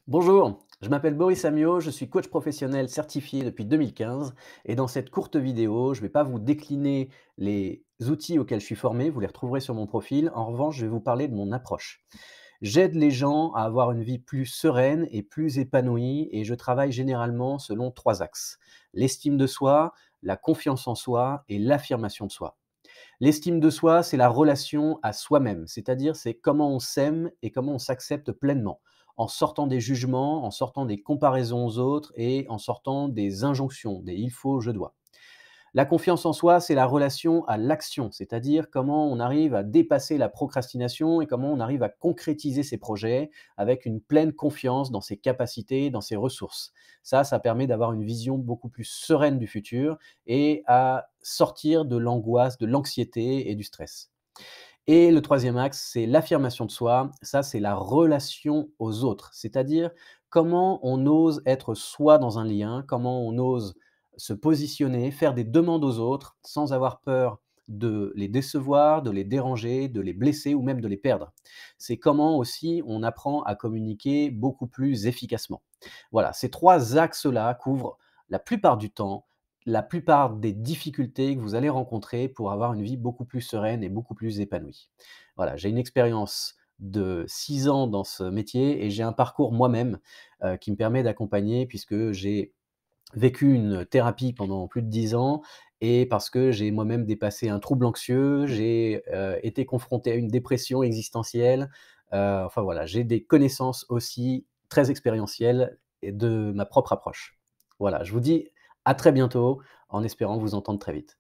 Bonjour, je m'appelle Boris Amiot, je suis coach professionnel certifié depuis 2015 et dans cette courte vidéo, je ne vais pas vous décliner les outils auxquels je suis formé, vous les retrouverez sur mon profil. En revanche, je vais vous parler de mon approche. J'aide les gens à avoir une vie plus sereine et plus épanouie et je travaille généralement selon trois axes. L'estime de soi, la confiance en soi et l'affirmation de soi. L'estime de soi, c'est la relation à soi-même, c'est-à-dire c'est comment on s'aime et comment on s'accepte pleinement, en sortant des jugements, en sortant des comparaisons aux autres et en sortant des injonctions, des il faut, je dois. La confiance en soi, c'est la relation à l'action, c'est-à-dire comment on arrive à dépasser la procrastination et comment on arrive à concrétiser ses projets avec une pleine confiance dans ses capacités, dans ses ressources. Ça permet d'avoir une vision beaucoup plus sereine du futur et à sortir de l'angoisse, de l'anxiété et du stress. Et le troisième axe, c'est l'affirmation de soi. Ça, c'est la relation aux autres, c'est-à-dire comment on ose être soi dans un lien, comment on ose se positionner, faire des demandes aux autres sans avoir peur de les décevoir, de les déranger, de les blesser ou même de les perdre. C'est comment aussi on apprend à communiquer beaucoup plus efficacement. Voilà, ces trois axes-là couvrent la plupart du temps la plupart des difficultés que vous allez rencontrer pour avoir une vie beaucoup plus sereine et beaucoup plus épanouie. Voilà, j'ai une expérience de 6 ans dans ce métier et j'ai un parcours moi-même, qui me permet d'accompagner puisque j'ai vécu une thérapie pendant plus de 10 ans et parce que j'ai moi-même dépassé un trouble anxieux, j'ai, été confronté à une dépression existentielle, enfin voilà, j'ai des connaissances aussi très expérientielles et de ma propre approche. Voilà, je vous dis à très bientôt en espérant vous entendre très vite.